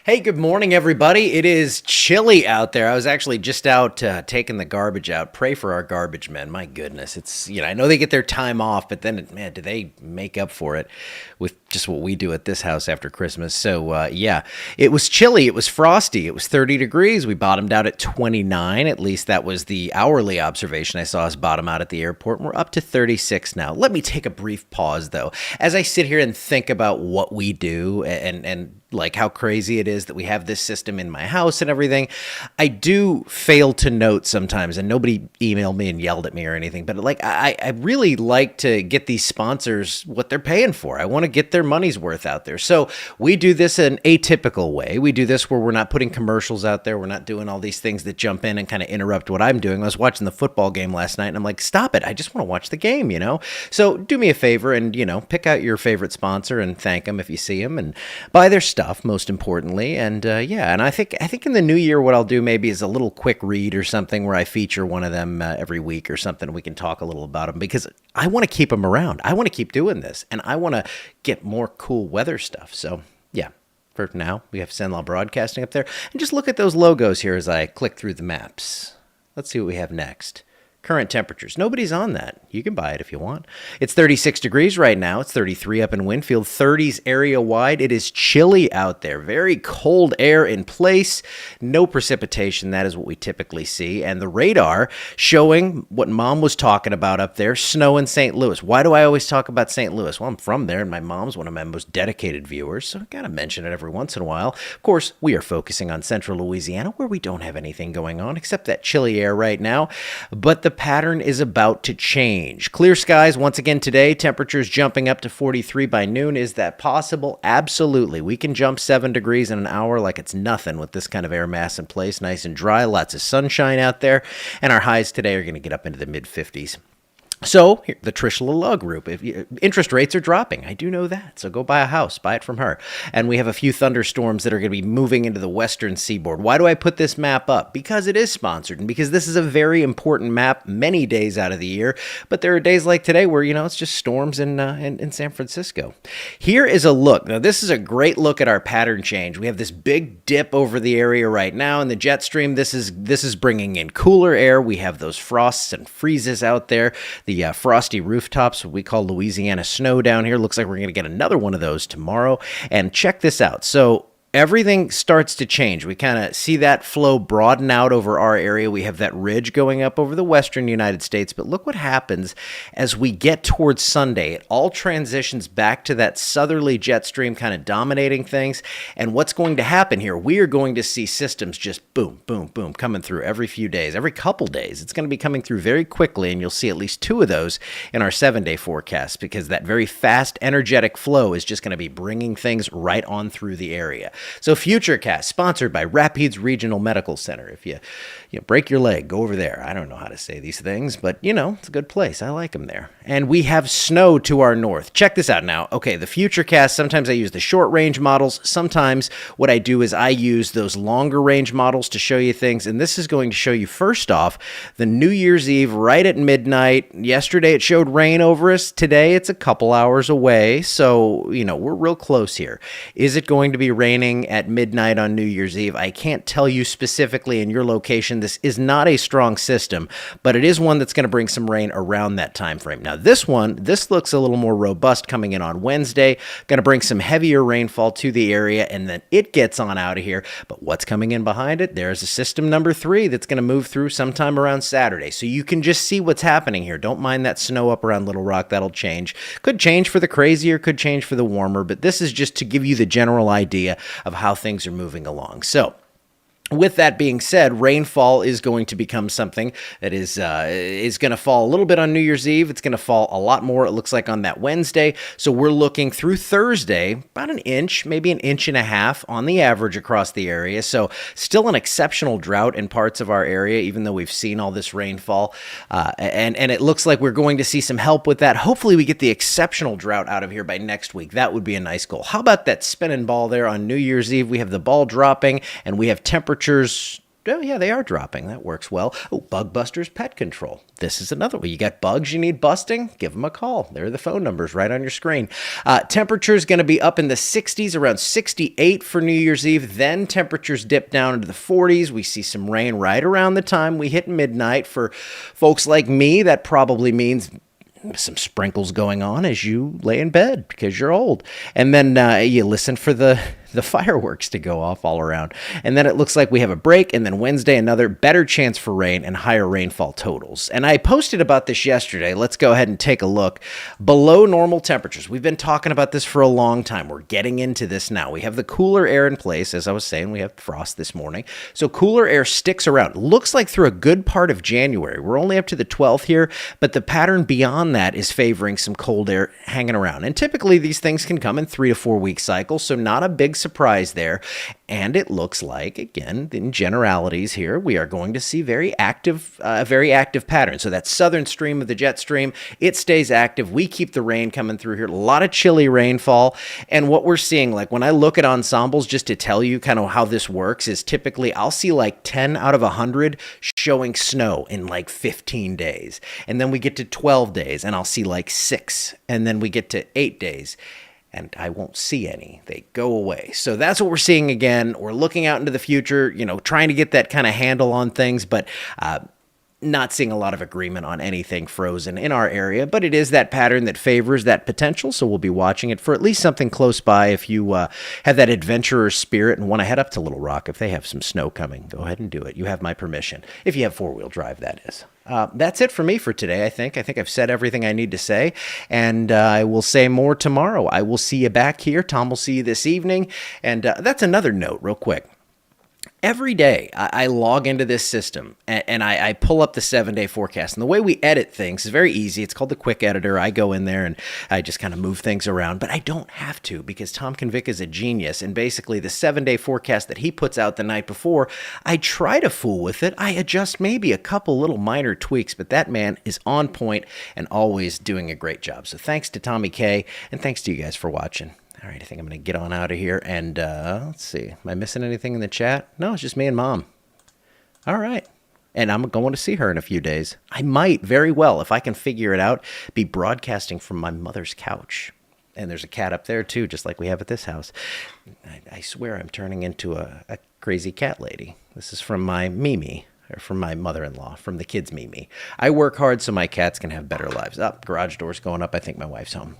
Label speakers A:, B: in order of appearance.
A: Hey, good morning, everybody. It is chilly out there. I was actually just out taking the garbage out. Pray for our garbage men. My goodness, I know they get their time off, but then, man, do they make up for it with just what we do at this house after Christmas? So, yeah, it was chilly. It was frosty. It was 30 degrees. We bottomed out at 29. At least that was the hourly observation I saw us bottom out at the airport. And we're up to 36 now. Let me take a brief pause, though, as I sit here and think about what we do and like how crazy it is that we have this system in my house and everything. I do fail to note sometimes, and nobody emailed me and yelled at me or anything, but like I really like to get these sponsors what they're paying for. I want to get their money's worth out there. So we do this an atypical way. We do this where we're not putting commercials out there. We're not doing all these things that jump in and kind of interrupt what I'm doing. I was watching the football game last night and I'm like, stop it. I just want to watch the game, you know? So do me a favor and, pick out your favorite sponsor and thank them if you see them and buy their stuff. Most importantly, and and I think in the new year, what I'll do maybe is a little quick read or something where I feature one of them every week or something. We can talk a little about them because I want to keep them around. I want to keep doing this, and I want to get more cool weather stuff. So yeah, for now, we have Senlaw Broadcasting up there, and just look at those logos here as I click through the maps. Let's see what we have next. Current temperatures. Nobody's on that. You can buy it if you want. It's 36 degrees right now. It's 33 up in Winfield, 30s area wide. It is chilly out there. Very cold air in place. No precipitation. That is what we typically see. And the radar showing what Mom was talking about up there, snow in St. Louis. Why do I always talk about St. Louis? Well, I'm from there, and my mom's one of my most dedicated viewers, so I got to mention it every once in a while. Of course, we are focusing on central Louisiana, where we don't have anything going on except that chilly air right now. But the pattern is about to change. Clear skies once again today. Temperatures jumping up to 43 by noon. Is that possible? Absolutely. We can jump 7 degrees in an hour like it's nothing with this kind of air mass in place. Nice and dry. Lots of sunshine out there. And our highs today are going to get up into the mid 50s. So, here, the Trishla Law Group, interest rates are dropping. I do know that. So go buy a house. Buy it from her. And we have a few thunderstorms that are going to be moving into the western seaboard. Why do I put this map up? Because it is sponsored and because this is a very important map many days out of the year. But there are days like today where, it's just storms in San Francisco. Here is a look. Now, this is a great look at our pattern change. We have this big dip over the area right now in the jet stream. This is bringing in cooler air. We have those frosts and freezes out there. The frosty rooftops, what we call Louisiana snow down here. Looks like we're going to get another one of those tomorrow. And check this out. So everything starts to change. We kind of see that flow broaden out over our area. We have that ridge going up over the western United States. But look what happens as we get towards Sunday. It all transitions back to that southerly jet stream kind of dominating things. And what's going to happen here? We are going to see systems just boom, boom, boom coming through every few days, every couple days. It's going to be coming through very quickly, and you'll see at least 2 of those in our 7-day forecast because that very fast, energetic flow is just going to be bringing things right on through the area. So Futurecast, sponsored by Rapides Regional Medical Center. If you break your leg, go over there. I don't know how to say these things, but it's a good place. I like them there. And we have snow to our north. Check this out now. Okay, the Futurecast, sometimes I use the short range models. Sometimes what I do is I use those longer range models to show you things. And this is going to show you first off the New Year's Eve right at midnight. Yesterday it showed rain over us. Today it's a couple hours away. So, we're real close here. Is it going to be raining at midnight on New Year's Eve? I can't tell you specifically in your location. This is not a strong system, but it is one that's going to bring some rain around that time frame. Now, this looks a little more robust coming in on Wednesday, going to bring some heavier rainfall to the area, and then it gets on out of here. But what's coming in behind it? There's a system number 3 that's going to move through sometime around Saturday. So you can just see what's happening here. Don't mind that snow up around Little Rock. That'll change. Could change for the crazier, could change for the warmer, but this is just to give you the general idea of how things are moving along. So, with that being said, rainfall is going to become something that is going to fall a little bit on New Year's Eve. It's going to fall a lot more, it looks like, on that Wednesday. So we're looking through Thursday, about an inch, maybe an inch and a half on the average across the area. So still an exceptional drought in parts of our area, even though we've seen all this rainfall. And it looks like we're going to see some help with that. Hopefully we get the exceptional drought out of here by next week. That would be a nice goal. How about that spinning ball there on New Year's Eve? We have the ball dropping, and we have temperatures Oh, yeah, they are dropping. That works well. Oh, Bug Busters Pet Control. This is another one. You got bugs you need busting? Give them a call. There are the phone numbers right on your screen. Temperature is going to be up in the 60s, around 68 for New Year's Eve. Then temperatures dip down into the 40s. We see some rain right around the time we hit midnight. For folks like me, that probably means some sprinkles going on as you lay in bed because you're old. And then you listen for the fireworks to go off all around. And then it looks like we have a break, and then Wednesday, another better chance for rain and higher rainfall totals. And I posted about this yesterday. Let's go ahead and take a look. Below normal temperatures. We've been talking about this for a long time. We're getting into this now. We have the cooler air in place. As I was saying, we have frost this morning. So cooler air sticks around. Looks like through a good part of January. We're only up to the 12th here, but the pattern beyond that is favoring some cold air hanging around. And typically these things can come in 3 to 4 week cycles, so not a big surprise there. And it looks like, again, in generalities here, we are going to see very active pattern. So that southern stream of the jet stream, it stays active. We keep the rain coming through here. A lot of chilly rainfall. And what we're seeing, like when I look at ensembles, just to tell you kind of how this works, is typically I'll see like 10 out of 100 showing snow in like 15 days. And then we get to 12 days and I'll see like 6. And then we get to 8 days. And I won't see any. They go away. So that's what we're seeing again. We're looking out into the future, trying to get that kind of handle on things, but not seeing a lot of agreement on anything frozen in our area. But it is that pattern that favors that potential, so we'll be watching it for at least something close by. If you have that adventurer spirit and want to head up to Little Rock, if they have some snow coming, go ahead and do it. You have my permission. If you have four-wheel drive, that is. That's it for me for today, I think. I think I've said everything I need to say, and I will say more tomorrow. I will see you back here. Tom will see you this evening. And that's another note real quick. Every day I log into this system and I pull up the 7-day forecast. And the way we edit things is very easy. It's called the quick editor. I go in there and I just kind of move things around, but I don't have to because Tom Convic is a genius. And basically the 7-day forecast that he puts out the night before, I try to fool with it. I adjust maybe a couple little minor tweaks, but that man is on point and always doing a great job. So thanks to Tommy K, and thanks to you guys for watching. All right, I think I'm going to get on out of here, and let's see. Am I missing anything in the chat? No, it's just me and Mom. All right. And I'm going to see her in a few days. I might very well, if I can figure it out, be broadcasting from my mother's couch. And there's a cat up there, too, just like we have at this house. I swear I'm turning into a crazy cat lady. This is from my Mimi. Or from my mother-in-law, from the kids' Mimi. I work hard so my cats can have better lives. Garage door's going up. I think my wife's home.